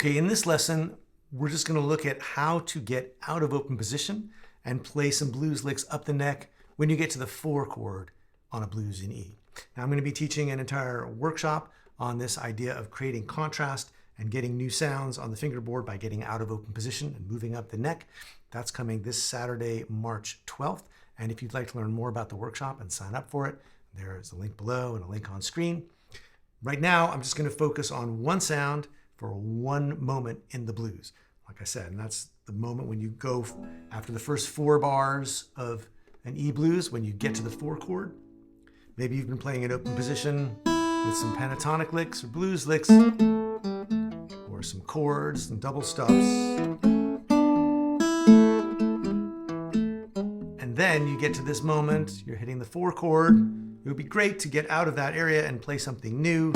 Okay, in this lesson, we're just going to look at how to get out of open position and play some blues licks up the neck when you get to the 4 chord on a blues in E. Now I'm going to be teaching an entire workshop on this idea of creating contrast and getting new sounds on the fingerboard by getting out of open position and moving up the neck. That's coming this Saturday, March 12th. And if you'd like to learn more about the workshop and sign up for it, there's a link below and a link on screen. Right now, I'm just going to focus on one sound for one moment in the blues, like I said, and that's the moment when you go after the first 4 bars of an E blues, when you get to the 4 chord. Maybe you've been playing in open position with some pentatonic licks or blues licks, or some chords and double stops. And then you get to this moment, you're hitting the 4 chord. It would be great to get out of that area and play something new.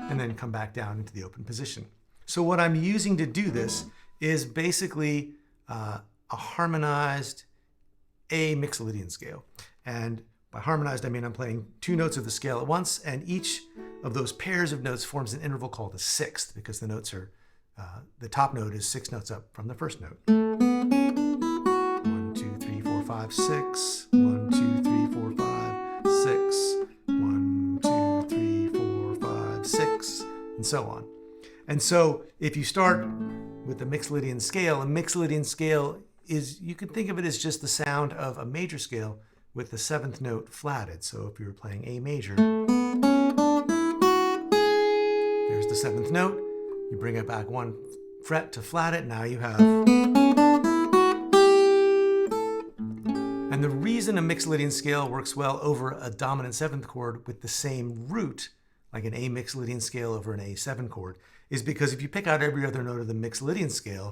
And then come back down into the open position. So what I'm using to do this is basically a harmonized A Mixolydian scale. And by harmonized, I mean I'm playing 2 notes of the scale at once, and each of those pairs of notes forms an interval called a sixth, because the notes are, the top note is 6 notes up from the first note. 1, 2, 3, 4, 5, 6. 1, 2, 3, 4, 5, 6. 1, 2, 3, 4, 5, 6, and so on. And so if you start with the Mixolydian scale, a Mixolydian scale is, you could think of it as just the sound of a major scale with the 7th note flatted. So if you were playing A major, there's the 7th note. You bring it back 1 fret to flat it. Now you have. And the reason a Mixolydian scale works well over a dominant 7th chord with the same root, like an A Mixolydian scale over an A7 chord, is because if you pick out every other note of the Mixolydian scale,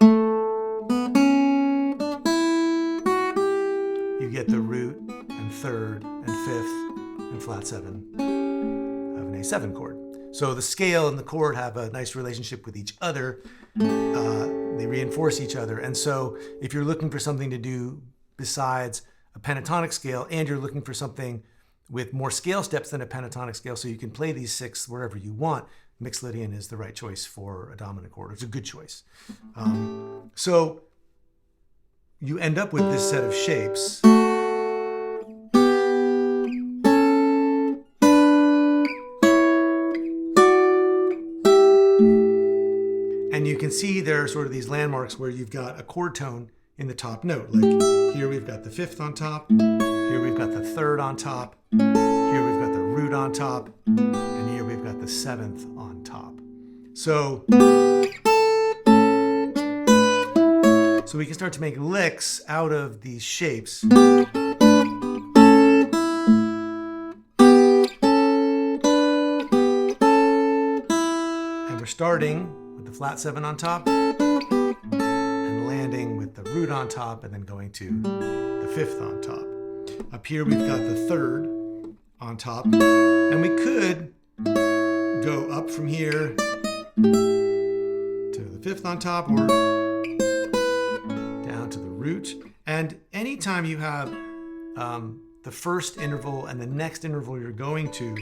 you get the root and 3rd and 5th and flat 7 of an A7 chord. So the scale and the chord have a nice relationship with each other. They reinforce each other. And so if you're looking for something to do besides a pentatonic scale, and you're looking for something with more scale steps than a pentatonic scale, so you can play these 6 wherever you want, Mixolydian is the right choice for a dominant chord. It's a good choice. So you end up with this set of shapes. And you can see there are sort of these landmarks where you've got a chord tone in the top note. Like here we've got the 5th on top, here we've got the 3rd on top, here we've got the root on top, and here we've got the 7th on top. So we can start to make licks out of these shapes. And we're starting with the flat 7 on top, and landing with the root on top, and then going to the 5th on top. Up here we've got the 3rd on top, and we could go up from here to the 5th on top, or down to the root. And anytime you have the first interval and the next interval you're going to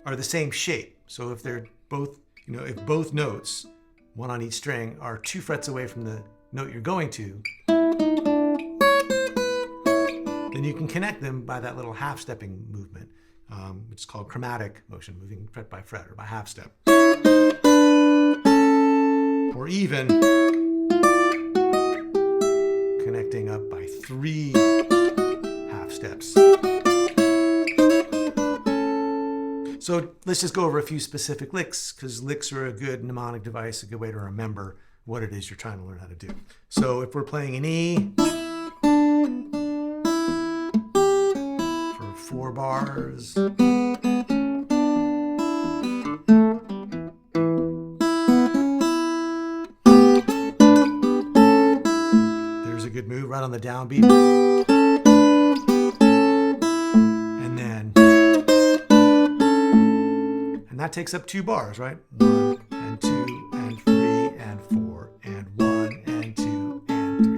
are the same shape, so if they're both, if both notes, one on each string, are 2 frets away from the note you're going to, then you can connect them by that little half-stepping movement, which is called chromatic motion, moving fret by fret or by half step. Or even connecting up by 3 half steps. So let's just go over a few specific licks, because licks are a good mnemonic device, a good way to remember what it is you're trying to learn how to do. So if we're playing an E for 4 bars, there's a good move right on the downbeat. And that takes up 2 bars, right? 1 and 2 and 3 and 4 and 1 and 2 and 3.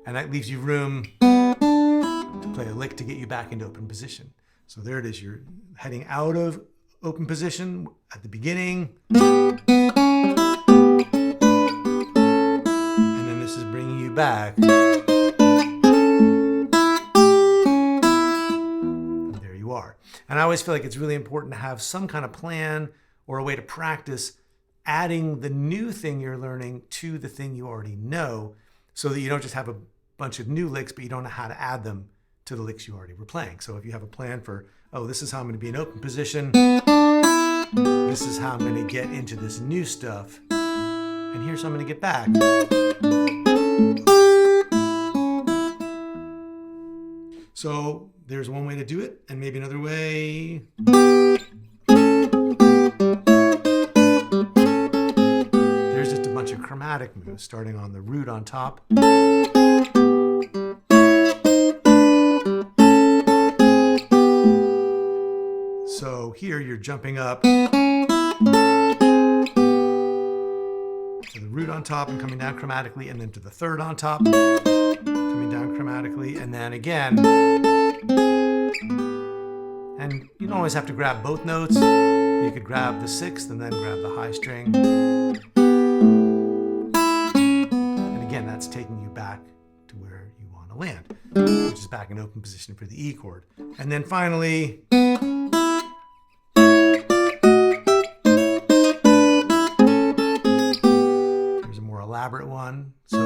And that leaves you room to play a lick to get you back into open position. So there it is. You're heading out of open position at the beginning. And then this is bringing you back. And there you are. And I always feel like it's really important to have some kind of plan or a way to practice adding the new thing you're learning to the thing you already know, so that you don't just have a bunch of new licks, but you don't know how to add them to the licks you already were playing. So if you have a plan for, oh, this is how I'm going to be in open position, this is how I'm going to get into this new stuff, and here's how I'm going to get back. So there's one way to do it, and maybe another way. There's just a bunch of chromatic moves, starting on the root on top. So here you're jumping up to the root on top and coming down chromatically, and then to the third on top, coming down chromatically, and then again. And you don't always have to grab both notes. You could grab the sixth and then grab the high string. And again, that's taking you back to where you want to land, which is back in open position for the E chord. And then finally, here's a more elaborate one. So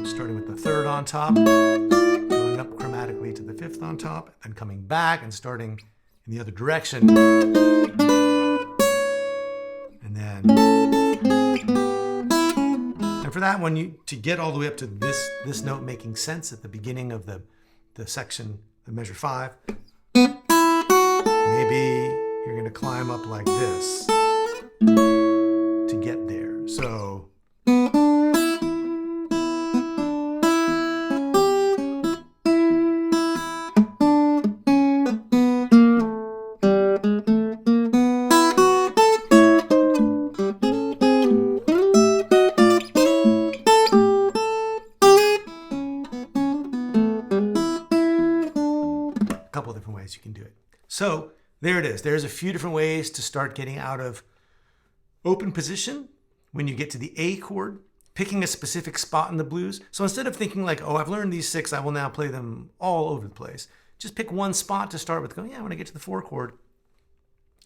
starting with the third on top, going up chromatically to the fifth on top, and coming back and starting in the other direction. And then, and for that one, to get all the way up to this note making sense at the beginning of the section, the measure 5, maybe you're going to climb up like this to get there. So couple different ways you can do it. So there it is. There's a few different ways to start getting out of open position when you get to the A chord, picking a specific spot in the blues. So instead of thinking like, oh, I've learned these 6, I will now play them all over the place. Just pick one spot to start with. Go, yeah, when I get to the 4 chord,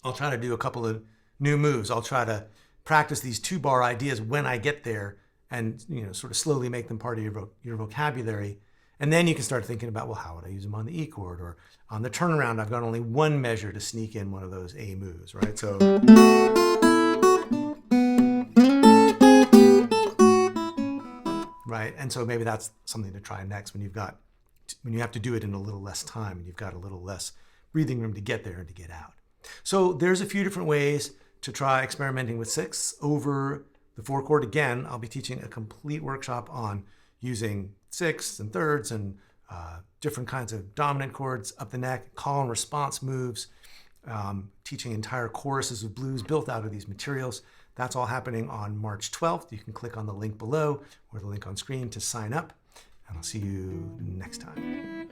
I'll try to do a couple of new moves. I'll try to practice these 2-bar ideas when I get there, and sort of slowly make them part of your vocabulary. And then you can start thinking about, well, how would I use them on the E chord? Or on the turnaround, I've got only one measure to sneak in one of those A moves, right? So, right? And so maybe that's something to try next when you have to do it in a little less time and you've got a little less breathing room to get there and to get out. So there's a few different ways to try experimenting with 6 over the 4 chord. Again, I'll be teaching a complete workshop on using 6ths and thirds and different kinds of dominant chords up the neck, call and response moves, teaching entire choruses of blues built out of these materials. That's all happening on March 12th. You can click on the link below or the link on screen to sign up, and I'll see you next time.